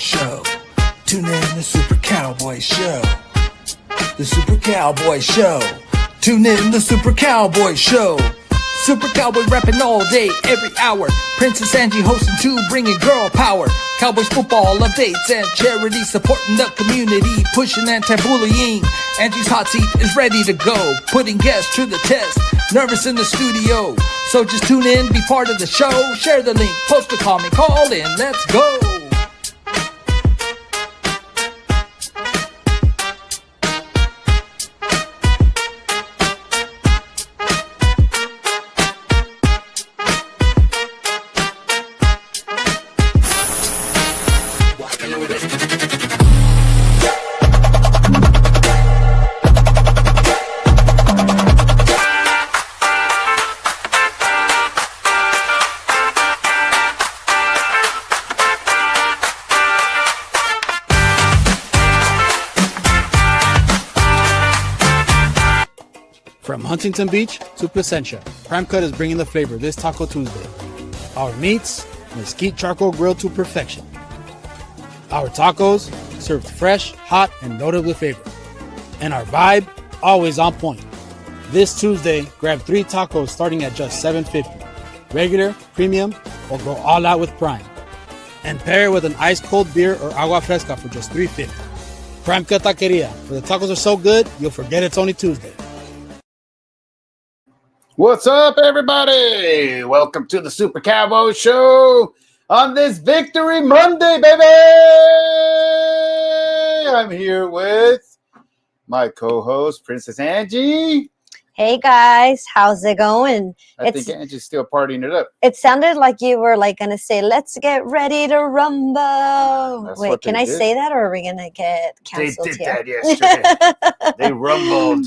Show. Tune in the Super Cowboy Show. The Super Cowboy Show. Tune in the Super Cowboy Show. Super Cowboy rapping all day, every hour. Princess Angie hosting too, bringing girl power. Cowboys football updates and charity, supporting the community, pushing anti-bullying. Angie's hot seat is ready to go, putting guests to the test. Nervous in the studio, so just tune in, be part of the show. Share the link, post a comment, call in, let's go. From Huntington Beach to Placentia, Prime Cut is bringing the flavor this Taco Tuesday. Our meats, mesquite charcoal grilled to perfection. Our tacos, served fresh, hot, and notably flavored. And our vibe, always on point. This Tuesday, grab 3 tacos starting at just $7.50. Regular, premium, or go all out with Prime. And pair it with an ice-cold beer or agua fresca for just $3.50. Prime Cut Taqueria, for the tacos are so good, you'll forget it's only Tuesday. What's up, everybody? Welcome to the Super Cowboy Show on this Victory Monday, baby! I'm here with my co-host, Princess Angie. Hey, guys. How's it going? I think Angie's still partying it up. It sounded like you were going to say, let's get ready to rumble. Wait, can I say that or are we going to get canceled here? They did that yesterday. They rumbled.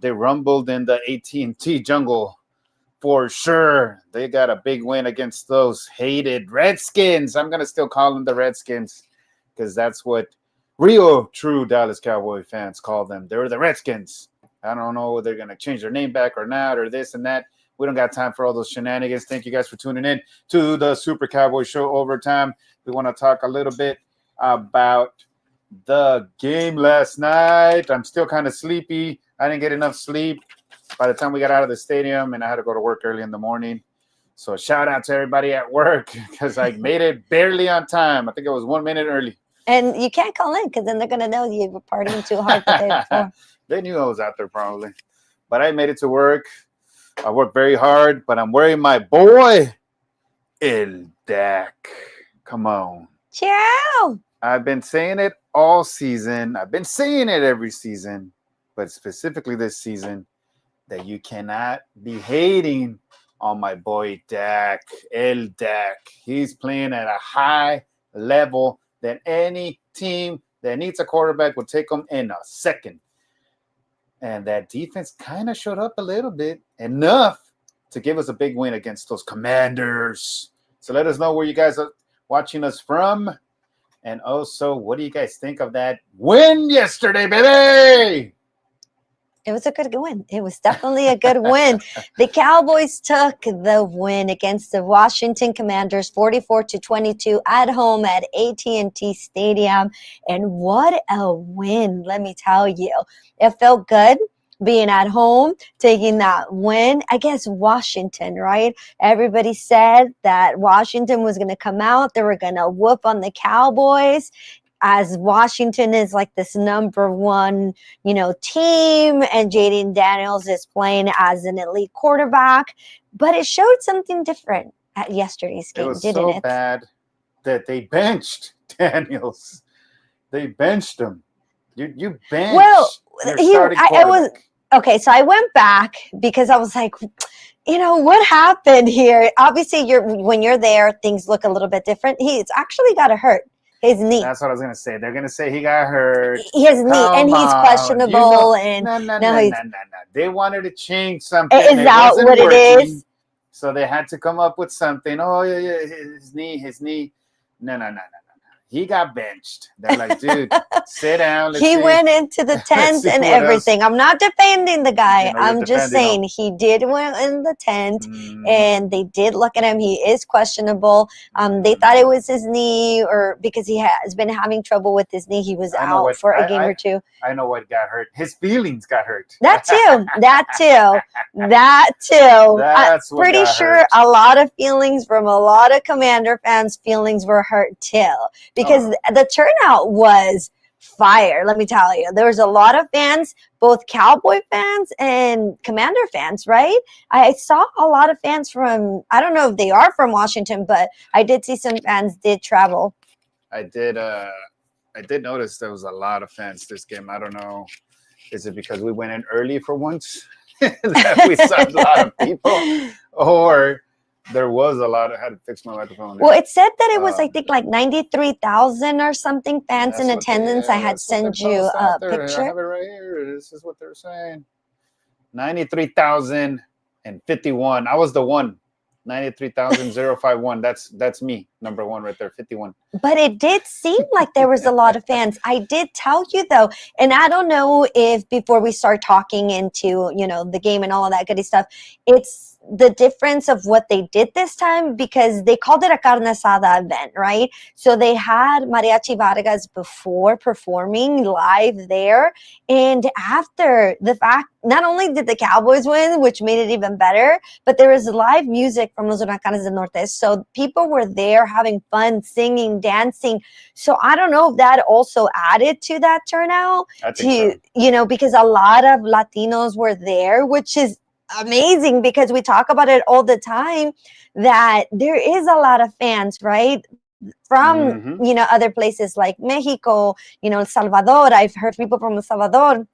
They rumbled in the AT&T jungle for sure. They got a big win against those hated Redskins. I'm going to still call them the Redskins because that's what real, true Dallas Cowboy fans call them. They're the Redskins. I don't know whether they're going to change their name back or not or this and that. We don't got time for all those shenanigans. Thank you guys for tuning in to the Super Cowboy Show Overtime. We want to talk a little bit about the game last night. I'm still kind of sleepy. I didn't get enough sleep by the time we got out of the stadium, and I had to go to work early in the morning. So shout out to everybody at work because I made it barely on time. I think it was 1 minute early. And you can't call in because then they're going to know you were partying too hard the day before. They knew I was out there probably. But I made it to work. I worked very hard, but I'm wearing my boy, El Dak. Come on. Ciao. I've been saying it all season. I've been saying it every season. But specifically this season, that you cannot be hating on my boy Dak, El Dak. He's playing at a high level that any team that needs a quarterback will take him in a second. And that defense kind of showed up a little bit, enough to give us a big win against those Commanders. So let us know where you guys are watching us from. And also, what do you guys think of that win yesterday, baby? It was a good win. It was definitely a good win. The Cowboys took the win against the Washington Commanders 44-22 at home at AT&T Stadium. And what a win, let me tell you. It felt good being at home, taking that win against Washington, right? Everybody said that Washington was going to come out. They were going to whoop on the Cowboys. As Washington is like this number one, team, and Jaden Daniels is playing as an elite quarterback. But it showed something different at yesterday's game, didn't it? It was so bad that they benched Daniels. They benched him. You benched. Well, I was okay. So I went back because I was like, what happened here? Obviously, when you're there, things look a little bit different. He's actually got hurt. His knee. That's what I was going to say. They're going to say he got hurt. His knee, and he's questionable. No. They wanted to change something. Is that what it is? So they had to come up with something. Oh, yeah, his knee. No. He got benched. They're like, dude, Sit down. Let's He see. went into the tent see and what else. everything. I'm not defending the guy. You know, you're I'm just defending him. saying he did went in the tent Mhm. and they did look at him. He is questionable. They thought it was his knee, or because he has been having trouble with his knee. He was I know out what- for a game or two. I know what got hurt. His feelings got hurt. That too. That too. That too. That's I'm what pretty got sure hurt. a lot of feelings from a lot of Commander fans' feelings were hurt too, because the turnout was fire. Let me tell you, there was a lot of fans, both Cowboy fans and Commander fans, right? I saw a lot of fans from, I don't know if they are from Washington, but I did see some fans did travel. I did notice there was a lot of fans this game. I don't know. Is it because we went in early for once that we saw a lot of people, or there was a lot of, I had to fix my microphone. Well, it said that it was, I think, like 93,000 or something fans in attendance. I had sent you a I picture. have it right here. This is what they're saying. 93,051. I was the one. 93,051. That's me. Number one right there. 51. But it did seem like there was a lot of fans. I did tell you though, and I don't know if before we start talking into, the game and all of that goody stuff, it's the difference of what they did this time, because they called it a carne asada event, right? So they had Mariachi Vargas before performing live there, and after the fact, not only did the Cowboys win, which made it even better, but there was live music from Los Huracanes del Norte. So people were there having fun, singing, dancing. So I don't know if that also added to that turnout, I think so. Because a lot of Latinos were there, which is amazing, because we talk about it all the time that there is a lot of fans, right? From, other places like Mexico, El Salvador. I've heard people from El Salvador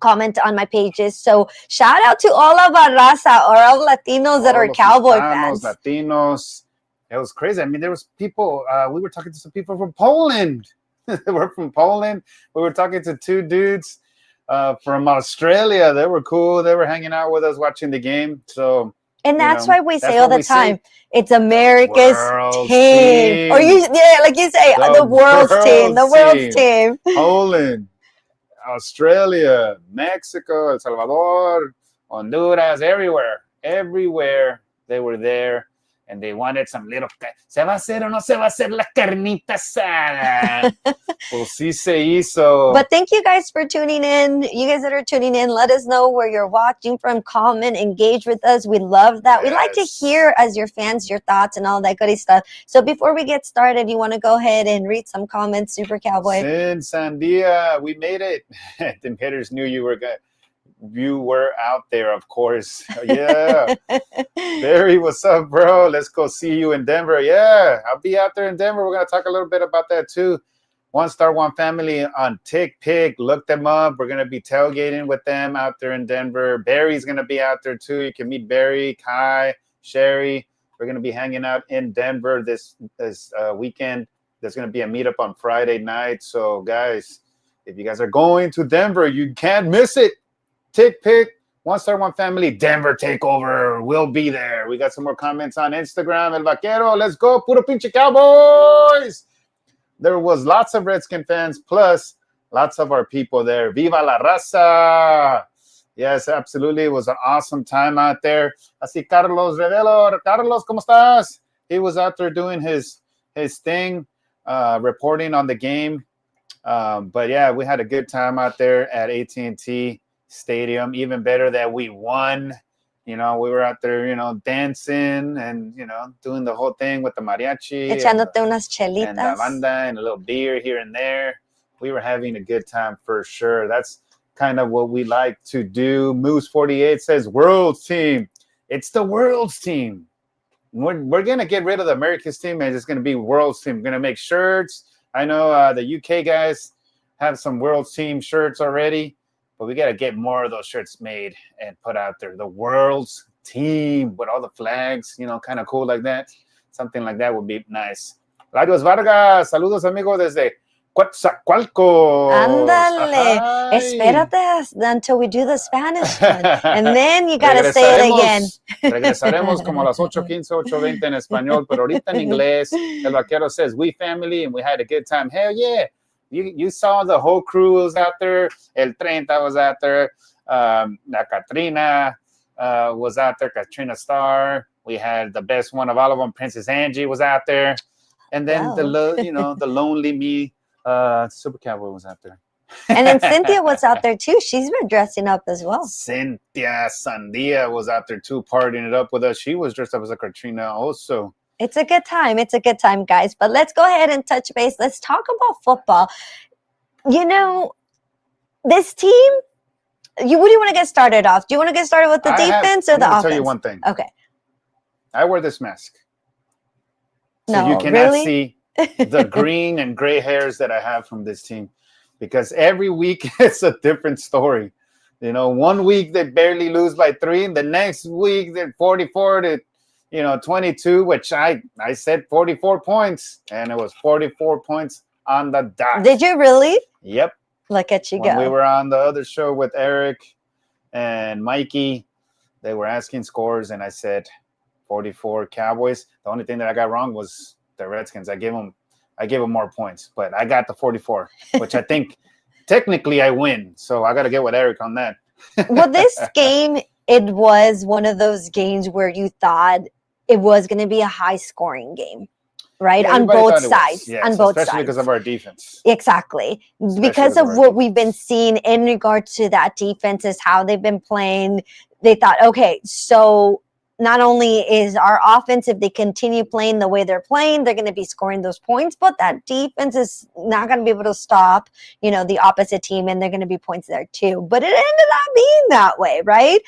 comment on my pages. So shout out to all of our raza, or all Latinos that are Cowboy fans. Latinos. It was crazy. I mean, there was people, we were talking to some people from Poland. They were from Poland. We were talking to two dudes from Australia. They were cool. They were hanging out with us watching the game. So, and that's why we say all the time, it's America's world's team. Or like you say, the world's team. The world's team. Poland, Australia, Mexico, El Salvador, Honduras, everywhere they were there, and they wanted some little. ¿Se va a hacer o no se va a hacer la carnita asada? Well, sí se hizo. But thank you guys for tuning in. You guys that are tuning in, let us know where you're watching from. Comment, engage with us. We love that. Yes. We like to hear, as your fans, your thoughts and all that goody stuff. So before we get started, you want to go ahead and read some comments, Super Cowboy? Sin Sandia, we made it. The haters knew you were good. You were out there, of course. Yeah. Barry, what's up, bro? Let's go see you in Denver. Yeah, I'll be out there in Denver. We're going to talk a little bit about that too. One Star One Family on TickPick. Look them up. We're going to be tailgating with them out there in Denver. Barry's going to be out there too. You can meet Barry, Kai, Sherry. We're going to be hanging out in Denver this weekend. There's going to be a meetup on Friday night. So, guys, if you guys are going to Denver, you can't miss it. TickPick, One Star One Family, Denver Takeover. We'll be there. We got some more comments on Instagram. El Vaquero, let's go. Puro pinche Cowboys. There was lots of Redskin fans, plus lots of our people there. Viva la raza. Yes, absolutely. It was an awesome time out there. Así Carlos Revelo. Carlos, ¿cómo estás? He was out there doing his thing, reporting on the game. But yeah, we had a good time out there at AT&T Stadium. Even better that we won. We were out there, dancing and, doing the whole thing with the mariachi. Echándote unas chelitas. And the banda and a little beer here and there. We were having a good time for sure. That's kind of what we like to do. Moose 48 says, World's team. It's the World's team. We're going to get rid of the America's team, and it's going to be World's team. We're going to make shirts. I know the UK guys have some World's team shirts already. But we got to get more of those shirts made and put out there. The World's team with all the flags, kind of cool like that. Something like that would be nice. Larios Vargas, saludos, amigo, desde Coatzacoalcos. Ándale. Ajay. Espérate until we do the Spanish one. And then you got to say it again. Regresaremos como a las 8:15, 8:20 en español, pero ahorita en inglés. El Vaquero says, we family, and we had a good time. Hell yeah. You saw the whole crew was out there. El Treinta was out there. La Katrina was out there. Katrina Star. We had the best one of all of them. Princess Angie was out there. And then Wow. the lonely me, Super Cowboy was out there. And then Cynthia was out there too. She's been dressing up as well. Cynthia Sandia was out there too, partying it up with us. She was dressed up as a Katrina also. It's a good time. It's a good time, guys. But let's go ahead and touch base. Let's talk about football. You know, this team, what do you want to get started off? Do you want to get started with the defense or the offense? I'll tell you one thing. Okay. I wear this mask. So No, you cannot really? see the green and gray hairs that I have from this team. Because every week it's a different story. You know, one week they barely lose by 3, and the next week they're 44 to 22, which I said 44 points, and it was 44 points on the dot. Did you really? Yep. Look at you When go. we were on the other show with Eric and Mikey, they were asking scores, and I said 44 Cowboys. The only thing that I got wrong was the Redskins. I gave them more points, but I got the 44, which I think technically I win. So I got to get with Eric on that. Well, this game, it was one of those games where you thought it was going to be a high-scoring game, right? Yeah, on everybody both thought it was. sides. Yes, on both especially sides. because of our defense. Exactly. Because because of of our what we've been seeing in regards to that defense is how they've been playing. They thought, okay, so not only is our offense, if they continue playing the way they're playing, they're going to be scoring those points, but that defense is not going to be able to stop, the opposite team, and they're going to be points there too. But it ended up being that way, right?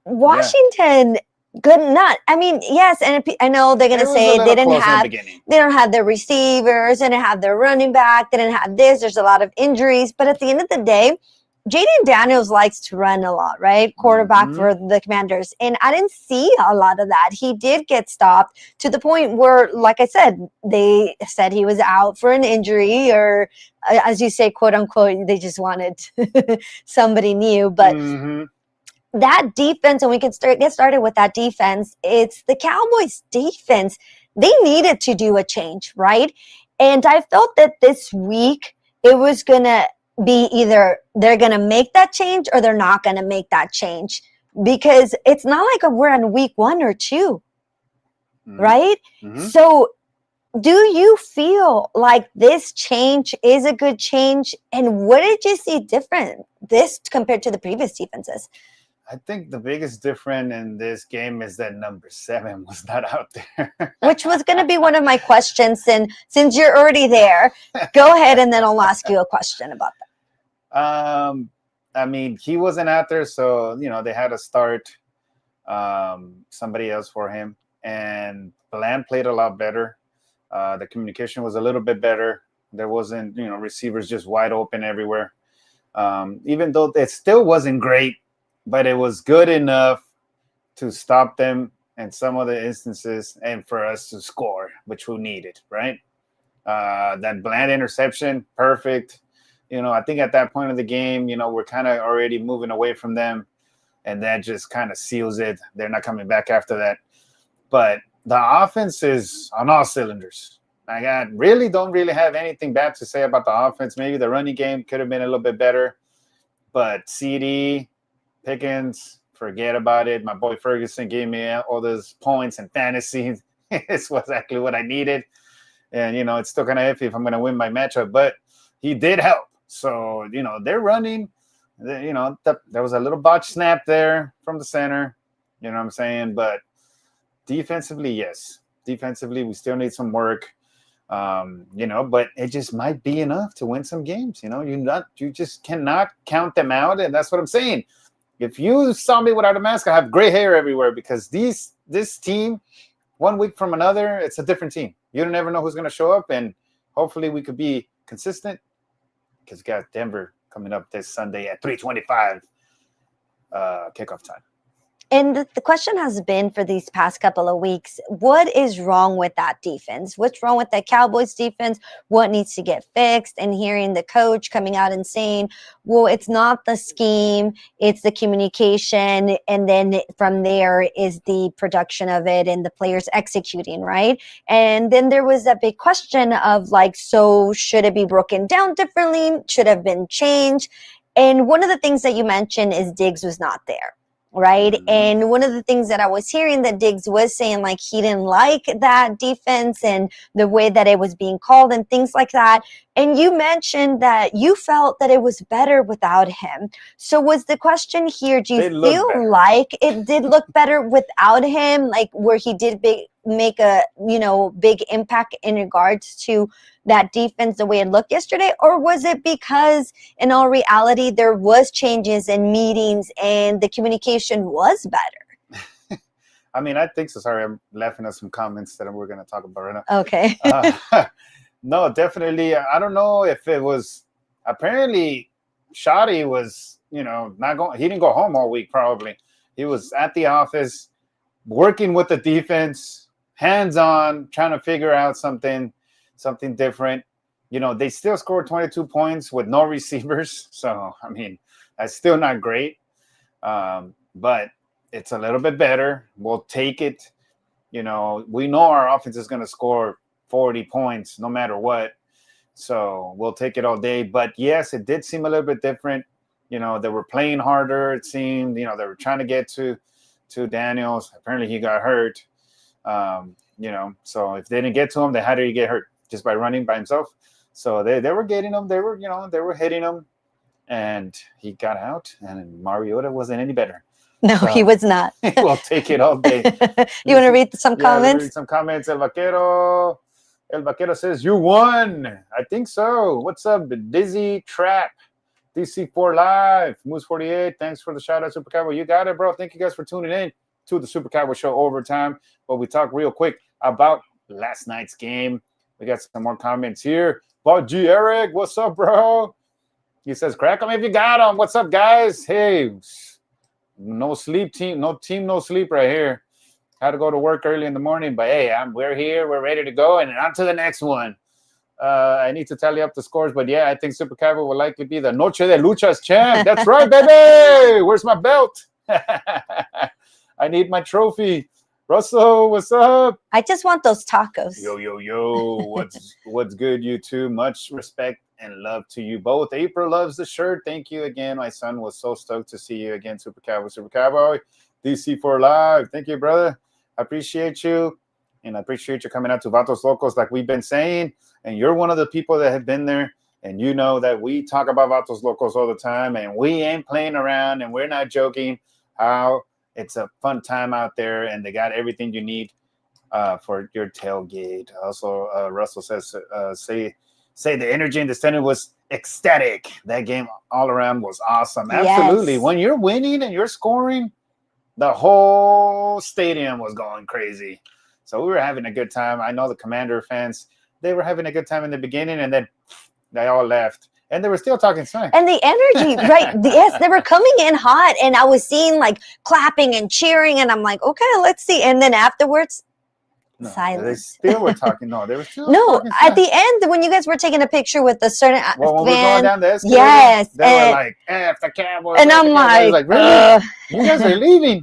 Washington, good nut. I mean, yes, and I know they're going to say they don't have their receivers, they didn't have their running back, they didn't have this. There's a lot of injuries, but at the end of the day, Jaden Daniels likes to run a lot, right? Quarterback for the Commanders. And I didn't see a lot of that. He did get stopped to the point where, like I said, they said he was out for an injury or, as you say, quote unquote, they just wanted somebody new. But that defense, and we can get started with that defense, it's the Cowboys defense. They needed to do a change, right? And I felt that this week it was going to be either they're going to make that change or they're not going to make that change, because it's not like we're in week 1 or 2, right? So do you feel like this change is a good change? And what did you see different this compared to the previous defenses? I think the biggest difference in this game is that number 7 was not out there. Which was going to be one of my questions. And since you're already there, go ahead and then I'll ask you a question about that. I mean, he wasn't out there, so they had to start somebody else for him. And Bland played a lot better. The communication was a little bit better. There wasn't, receivers just wide open everywhere. Even though it still wasn't great, but it was good enough to stop them in some of the instances and for us to score, which we needed, right? That Bland interception, perfect. I think at that point of the game, we're kind of already moving away from them, and that just kind of seals it. They're not coming back after that. But the offense is on all cylinders. I don't really have anything bad to say about the offense. Maybe the running game could have been a little bit better, but CD, Pickens, forget about it. My boy Ferguson gave me all those points and fantasy. It's exactly what I needed. And, it's still kind of iffy if I'm going to win my matchup, but he did help. So, they're running. There was a little botch snap there from the center. You know what I'm saying? But defensively, yes. Defensively, we still need some work. But it just might be enough to win some games. You just cannot count them out. And that's what I'm saying. If you saw me without a mask, I have gray hair everywhere because this team, one week from another, it's a different team. You don't ever know who's going to show up, and hopefully we could be consistent because we got Denver coming up this Sunday at 3:25 kickoff time. And the question has been for these past couple of weeks, what is wrong with that defense? What's wrong with the Cowboys defense? What needs to get fixed? And hearing the coach coming out and saying, well, it's not the scheme, it's the communication. And then from there is the production of it and the players executing, right? And then there was a big question of like, so should it be broken down differently? Should have been changed? And one of the things that you mentioned is Diggs was not there. Right. Mhm. And one of the things that I was hearing that Diggs was saying, like, he didn't like that defense and the way that it was being called and things like that. And you mentioned that you felt that it was better without him. So was the question here, do They you look feel better. like it did look better without him, like where he did make a, big impact in regards to that defense the way it looked yesterday? Or was it because in all reality there was changes and meetings and the communication was better? I mean, I think so. Sorry, I'm laughing at some comments that we're going to talk about right now. Okay. No, definitely. I don't know if it was. Apparently, Shoddy was, not going. He didn't go home all week. Probably, he was at the office, working with the defense, hands on, trying to figure out something different. They still scored 22 points with no receivers. So I mean, that's still not great, but it's a little bit better. We'll take it. We know our offense is going to score 40 points no matter what. So we'll take it all day. But yes, it did seem a little bit different. They were playing harder. It seemed, they were trying to get to Daniels. Apparently he got hurt. So if they didn't get to him, then how did he get hurt? Just by running by himself. So they were getting him. They were hitting him, and he got out. And Mariota wasn't any better. No, So, he was not. We'll take it all day. You want to read some Yeah, let me comments? read some comments. El Vaquero says, you won. I think so. What's up, Dizzy Trap? DC4 Live. Moose 48. Thanks for the shout out, Super Cowboy. You got it, bro. Thank you guys for tuning in to the Super Cowboy Show Overtime. But we talk real quick about last night's game. We got some more comments here. But G Eric, what's up, bro? He says, crack them if you got them. What's up, guys? Hey, no sleep team, no sleep right here. Had to go to work early in the morning, but hey, we're here, we're ready to go, and on to the next one. I need to tally up the scores, but yeah, I think Super Cowboy will likely be the Noche de Luchas champ. That's right, baby. Where's my belt? I need my trophy. Russell, what's up? I just want those tacos. Yo. What's good, you two? Much respect and love to you both. April loves the shirt. Thank you again. My son was so stoked to see you again, Super Cowboy. DC4 Live. Thank you, brother. I appreciate you. And I appreciate you coming out to Vatos Locos like we've been saying. And you're one of the people that have been there. And you know that we talk about Vatos Locos all the time. And we ain't playing around. And we're not joking how it's a fun time out there. And they got everything you need for your tailgate. Also, Russell says, say the energy in the center was ecstatic. That game all around was awesome. Absolutely. Yes. When you're winning and you're scoring, the whole stadium was going crazy. So we were having a good time. I know the Commander fans, they were having a good time in the beginning, and then they all left. And they were still talking smack. And the energy, right? Yes, they were coming in hot, and I was seeing like clapping and cheering, and I'm like, okay, let's see. And then afterwards, No, silence. They still were talking. No, they were still No, talking at smack. the end, when you guys were taking a picture with a certain Well, when we're fan, going down the escalator, yes, they were like, F the Cowboys. and F I'm the Cowboys." like, really? You guys are leaving.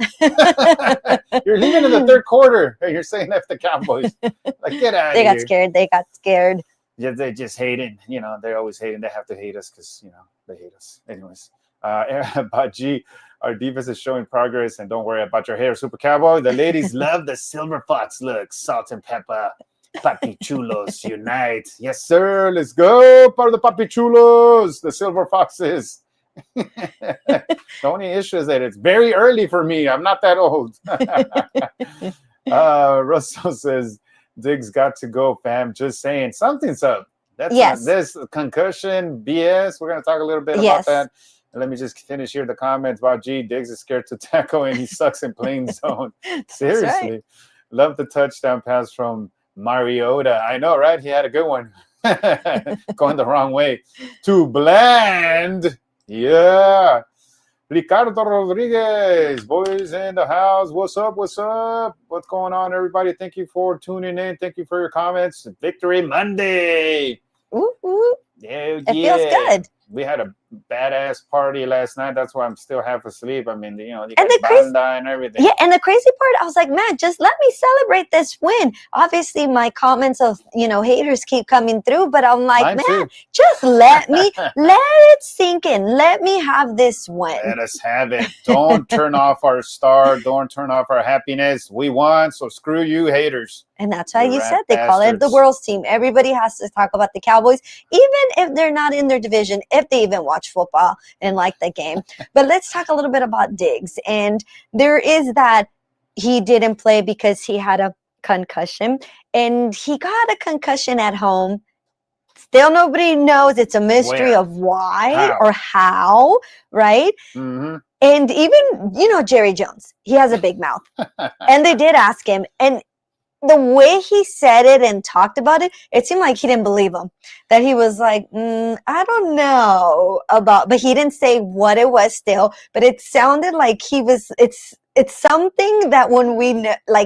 You're leaving in the third quarter. And you're saying F the Cowboys. Like, get out they of got here. scared. They got scared. Yeah, they just hating. They're always hating. They have to hate us because, they hate us. Anyways, but G, our defense is showing progress, and don't worry about your hair, Super Cowboy. The ladies love the silver fox look. Salt and pepper. Papi Chulos unite. Yes, sir. Let's go. Part of the Papi Chulos. The silver foxes. The only issue is that it's very early for me. I'm not that old. Russell says, Diggs got to go, fam. Just saying. Something's up. That's Yes. This concussion BS. We're going to talk a little bit Yes. about that. And let me just finish here the comments about Diggs is scared to tackle and he sucks in plain zone. Seriously. right. Love the touchdown pass from Mariota. I know, right? He had a good one. Going the wrong way. To Bland. Yeah. Ricardo Rodriguez, boys in the house. What's up? What's up? What's going on, everybody? Thank you for tuning in. Thank you for your comments. Victory Monday. Ooh, ooh. Yeah, It feels good. We had a badass party last night. That's why I'm still half asleep. I mean, you got the crazy- banda and everything. Yeah, and the crazy part, I was like, man, just let me celebrate this win. Obviously, my comments of haters keep coming through, but I'm like, Mine man, too. just let it sink in. Let me have this win. Let us have it. Don't turn off our star. Don't turn off our happiness. We won, so screw you, haters. And that's why You you rat said they call it the bastards. world's team. Everybody has to talk about the Cowboys, even if they're not in their division, if they even watch football and like the game. But let's talk a little bit about Diggs. And there is that he didn't play because he had a concussion, and he got a concussion at home. Still nobody knows. It's a mystery Where? of why How? or how, right? Mm-hmm. And even, Jerry Jones, he has a big mouth. And they did ask him, and the way he said it and talked about it, it seemed like he didn't believe him. That he was like, I don't know about, but he didn't say what it was still, but it sounded like it's something that when we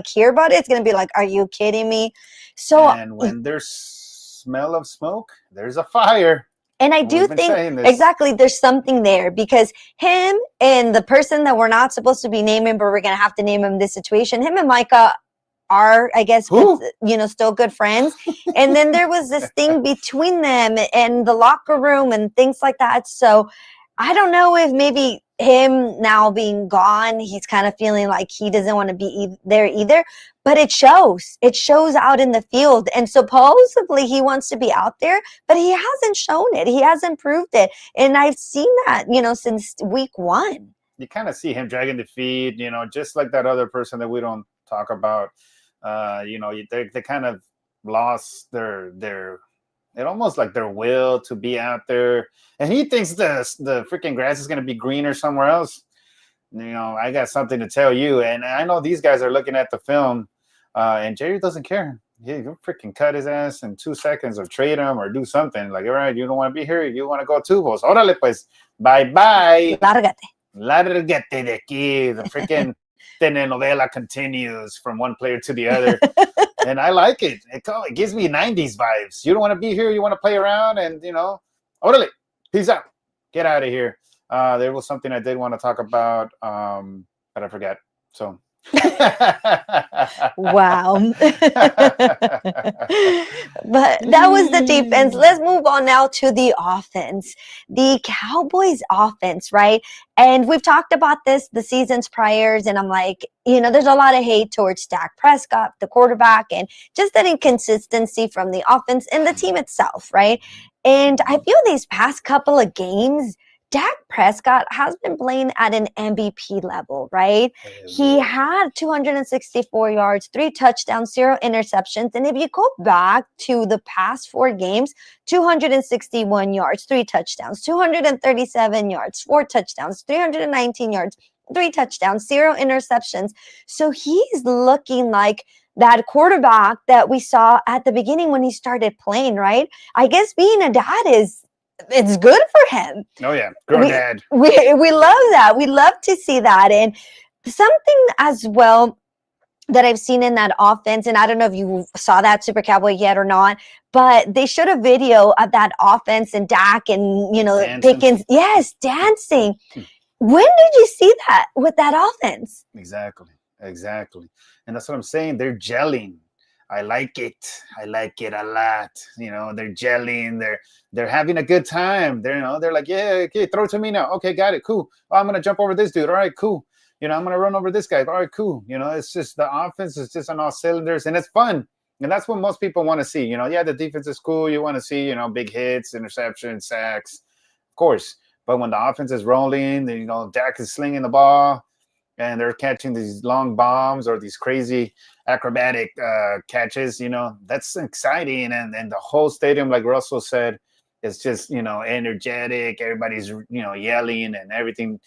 hear about it, it's going to be like, are you kidding me? So, And when there's smell of smoke, there's a fire. and I do We've been think saying this. exactly there's something there, because him and the person that we're not supposed to be naming, but we're going to have to name him this situation, him and Micah are, I guess, Who? still good friends. And then there was this thing between them and the locker room and things like that. So I don't know if maybe him now being gone, he's kind of feeling like he doesn't want to be there either. But it shows. It shows out in the field. And supposedly he wants to be out there, but he hasn't shown it. He hasn't proved it. And I've seen that, since week 1. You kind of see him dragging the feet, just like that other person that we don't talk about. They kind of lost their it almost like their will to be out there, and he thinks the freaking grass is going to be greener somewhere else. I got something to tell you, and I know these guys are looking at the film, and Jerry doesn't care. He'll freaking cut his ass in 2 seconds, or trade him, or do something like, all right, you don't want to be here, you want to go too, pues órale pues, bye bye, lárgate de aquí. The freaking telenovela continues from one player to the other. And I like it. It gives me 90s vibes. You don't want to be here. You want to play around, and, orale, peace out. Get out of here. There was something I did want to talk about, but I forgot. So. Wow. But that was the defense. Let's move on now to the offense. The Cowboys offense, right? And we've talked about this the seasons priors, and I'm like, there's a lot of hate towards Dak Prescott, the quarterback, and just that inconsistency from the offense and the team itself, right? And I feel these past couple of games, Dak Prescott has been playing at an MVP level, right? He had 264 yards, 3 touchdowns, 0 interceptions. And if you go back to the past 4 games, 261 yards, 3 touchdowns, 237 yards, 4 touchdowns, 319 yards, 3 touchdowns, 0 interceptions. So he's looking like that quarterback that we saw at the beginning when he started playing, right? I guess being a dad it's good for him. Oh yeah, grown dad. We love that. We love to see that. And something as well that I've seen in that offense, and I don't know if you saw that Super Cowboy yet or not, but they showed a video of that offense and Dak and dancing. Pickens. Yes, dancing. When did you see that with that offense? Exactly. And that's what I'm saying. They're gelling. I like it a lot. They're gelling. They're having a good time. They're like, yeah, okay, throw it to me now. Okay, got it, cool. Oh, I'm gonna jump over this dude. All right, cool. I'm gonna run over this guy. All right, cool. It's just the offense is just on all cylinders, and it's fun. And that's what most people want to see. Yeah, the defense is cool. You want to see, big hits, interceptions, sacks, of course. But when the offense is rolling, Dak is slinging the ball, and they're catching these long bombs or these crazy acrobatic catches, that's exciting. And the whole stadium, like Russell said, is just, energetic. Everybody's, yelling and everything.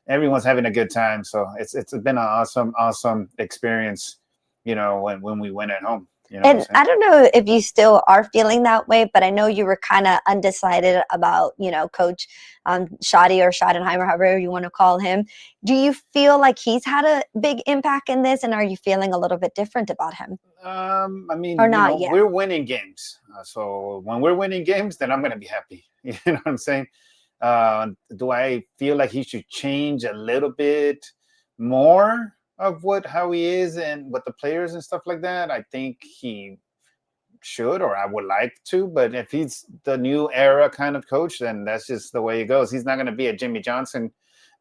Everyone's having a good time. So it's been an awesome experience, when we win at home. You know what I'm And saying? I don't know if you still are feeling that way, but I know you were kind of undecided about, Coach Shoddy or Schottenheimer, however you want to call him. Do you feel like he's had a big impact in this, and are you feeling a little bit different about him, I or mean, not yet? we're winning games. So when we're winning games, then I'm gonna be happy. You know what I'm saying? Do I feel like he should change a little bit more of how he is and what the players and stuff like that? I think he should, or I would like to. But if he's the new era kind of coach, then that's just the way it goes. He's not gonna be a Jimmy Johnson,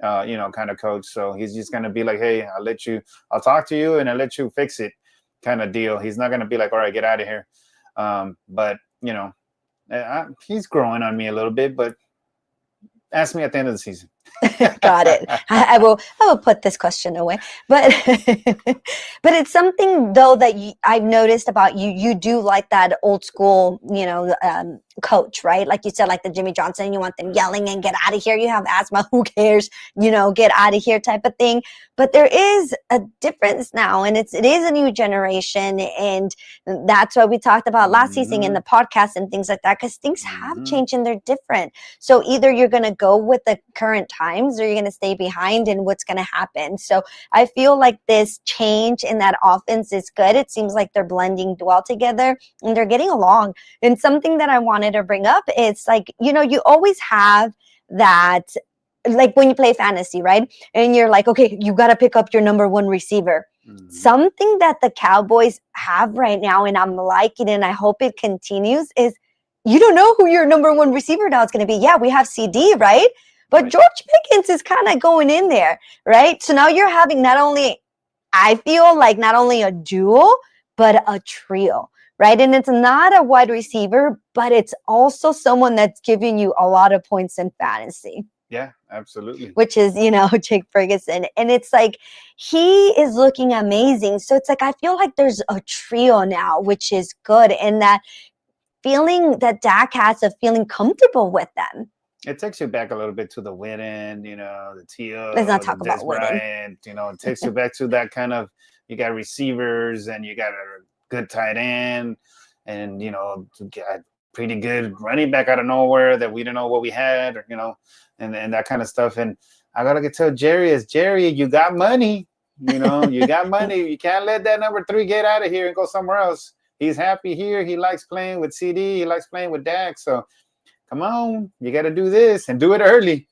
kind of coach. So he's just gonna be like, hey, I'll talk to you, and I'll let you fix it, kind of deal. He's not gonna be like, all right, get out of here. But he's growing on me a little bit. But ask me at the end of the season. Got it. I will put this question away, but but it's something though that I've noticed about you. You do like that old school, coach, right? Like you said, like the Jimmy Johnson. You want them yelling and get out of here. You have asthma. Who cares? Get out of here type of thing. But there is a difference now, and it is a new generation, and that's what we talked about last season in the podcast and things like that. Because things have changed and they're different. So either you're going to go with the current times, or you're going to stay behind, and what's going to happen. So I feel like this change in that offense is good. It seems like they're blending well together and they're getting along. And something that I wanted to bring up is like, you always have that, like when you play fantasy, right? And you're like, okay, you got to pick up your number one receiver. Something that the Cowboys have right now, and I'm liking it, and I hope it continues, is you don't know who your number one receiver now is going to be. Yeah, we have CD, right? But Right. George Pickens is kind of going in there, right? So now you're having I feel like not only a duo, but a trio, right? And it's not a wide receiver, but it's also someone that's giving you a lot of points in fantasy, Yeah, absolutely. which is, Jake Ferguson. And it's like, he is looking amazing. So it's like, I feel like there's a trio now, which is good. And that feeling that Dak has of feeling comfortable with them. It takes you back a little bit to the Witten, the Tio, Let's not the talk Des about Witten. Bryant. It takes you back to that kind of, you got receivers and you got a good tight end, and you got pretty good running back out of nowhere that we didn't know what we had, and that kind of stuff. And I gotta tell Jerry, you got money, you got money. You can't let that number 3 get out of here and go somewhere else. He's happy here. He likes playing with CD. He likes playing with Dak. So come on, you got to do this and do it early.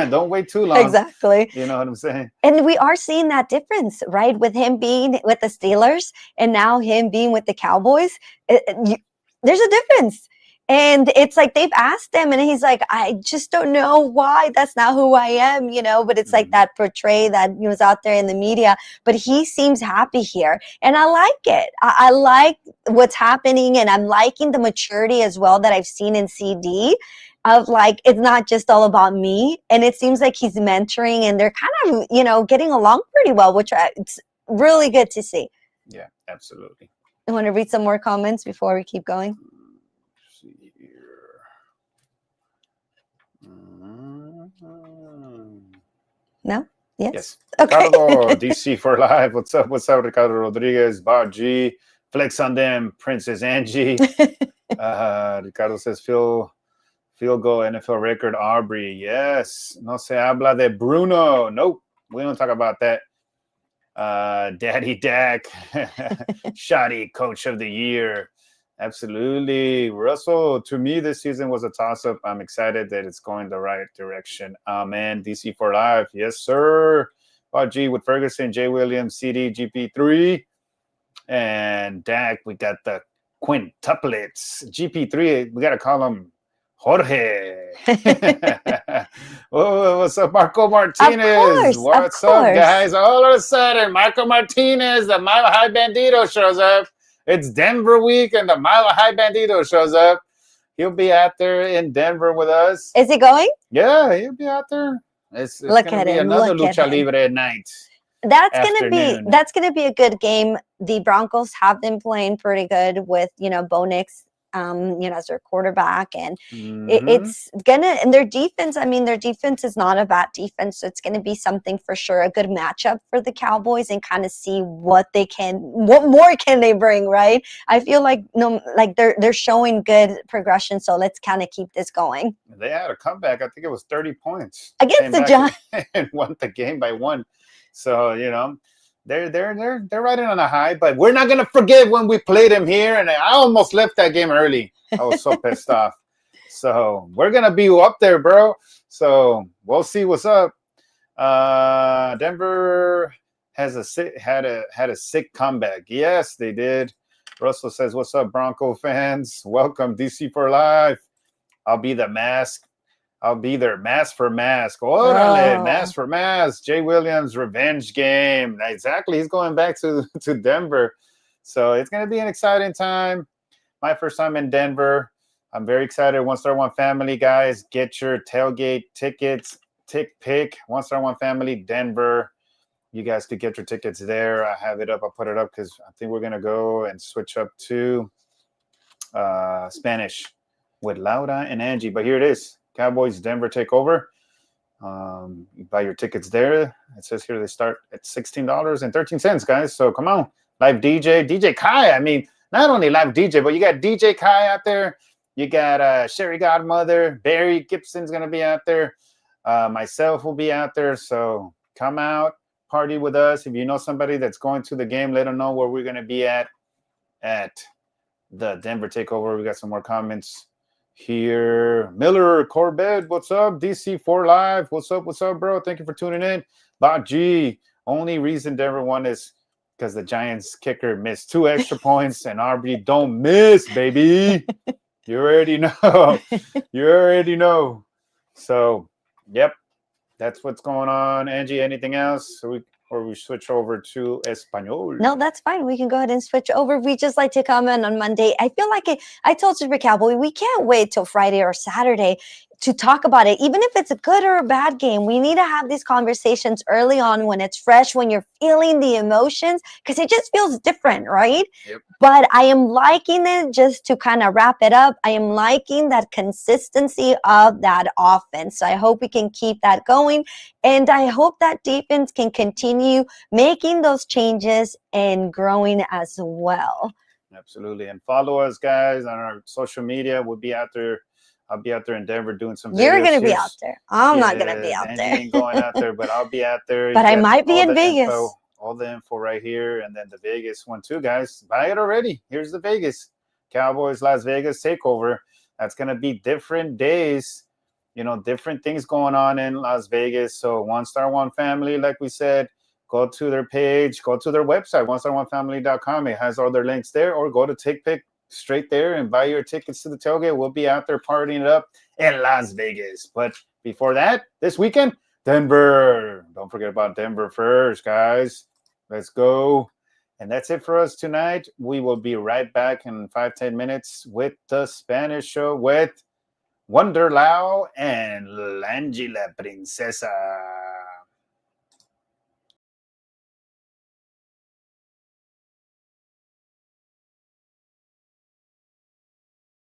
Don't wait too long. Exactly. You know what I'm saying? And we are seeing that difference, right? With him being with the Steelers and now him being with the Cowboys, there's a difference. And it's like they've asked him, and he's like, I just don't know why. That's not who I am, But it's like that portray that was out there in the media. But he seems happy here, and I like it. I like what's happening, and I'm liking the maturity as well that I've seen in CD. Of like, it's not just all about me, and it seems like he's mentoring, and they're kind of getting along pretty well, which it's really good to see. Yeah, absolutely. I want to read some more comments before we keep going. No? Yes. Okay. Ricardo, DC for live. What's up, Ricardo Rodriguez, Bar G, Flex on them, Princess Angie. Ricardo says, field goal NFL record, Aubrey. Yes. No se habla de Bruno. Nope. We don't talk about that. Daddy Dak, Shoddy Coach of the Year. Absolutely. Russell, to me, this season was a toss-up. I'm excited that it's going the right direction. Man, DC for life. Yes, sir. G with Ferguson, Jay Williams, CD, GP3. And Dak, we got the quintuplets. GP3, we got to call him Jorge. Oh, what's up, Marco Martinez? What's up, guys? All of a sudden, Marco Martinez, the Mile High Bandito, shows up. It's Denver week, and the Mile High Bandito shows up. He'll be out there in Denver with us. Is he going? Yeah, he'll be out there. It's going to be another Lucha Libre night. That's gonna be a good game. The Broncos have been playing pretty good with Bo Nix as their quarterback. And Mhm. it's gonna, and their defense, I mean, their defense is not a bad defense. So it's going to be something for sure, a good matchup for the Cowboys, and kind of see what more can they bring, right? I feel like they're showing good progression. So let's kind of keep this going. They had a comeback. I think it was 30 points. Against Came the back Giants. and won the game by 1. So, they're riding on a high, but we're not gonna forget when we played them here, and I almost left that game early. I was so pissed off. So we're gonna be up there, bro. So we'll see what's up. Denver had a sick comeback. Yes, they did. Russell says, "What's up, Bronco fans? Welcome, DC for life. I'll be the mask. I'll be there. Mask for mask. Orale, mask for mask. Jay Williams revenge game. Exactly. He's going back to Denver. So it's going to be an exciting time. My first time in Denver. I'm very excited. One Star One Family, guys. Get your tailgate tickets. Pick. One Star One Family, Denver. You guys could get your tickets there. I have it up. I'll put it up because I think we're going to go and switch up to Spanish with Laura and Angie. But here it is. Cowboys Denver takeover. You buy your tickets there. It says here they start at $16.13, guys. So come on, live DJ Kai. I mean, not only live DJ, but you got DJ Kai out there. You got Sherry Godmother, Barry Gibson's gonna be out there. Myself will be out there. So come out, party with us. If you know somebody that's going to the game, let them know where we're gonna be at the Denver takeover. We got some more comments here. Miller Corbett, what's up? DC4 Live, what's up, bro? Thank you for tuning in. Bot G, only reason Denver won is because the Giants kicker missed 2 extra points, and Aubrey don't miss, baby. You already know. So, yep, that's what's going on. Angie, anything else? Or we switch over to Espanol? No, that's fine. We can go ahead and switch over. We just like to comment on Monday. I feel like I told Super Cowboy, we can't wait till Friday or Saturday to talk about it. Even if it's a good or a bad game, we need to have these conversations early on when it's fresh, when you're feeling the emotions, because it just feels different, right? Yep. But I am liking it, just to kind of wrap it up. I am liking that consistency of that offense. So I hope we can keep that going. And I hope that defense can continue making those changes and growing as well. Absolutely. And follow us, guys, on our social media. We'll be out there. I'll be out there in Denver doing some videos. You're going to be out there. I'm not going to be out there. I ain't going out there, but I'll be out there. But I might be in Vegas. All the info right here. And then the Vegas one too, guys. Buy it already. Here's the Vegas. Cowboys Las Vegas takeover. That's going to be different days. Different things going on in Las Vegas. So One Star One Family, like we said, go to their page, go to their website, onestar1family.com. It has all their links there, or go to TickPick straight there and buy your tickets to the tailgate. We'll be out there partying it up in Las Vegas. But before that, this weekend, Denver. Don't forget about Denver first, guys. Let's go. And that's it for us tonight. We will be right back in 5-10 minutes with the Spanish show with Wonder Lau and Langy La Princesa.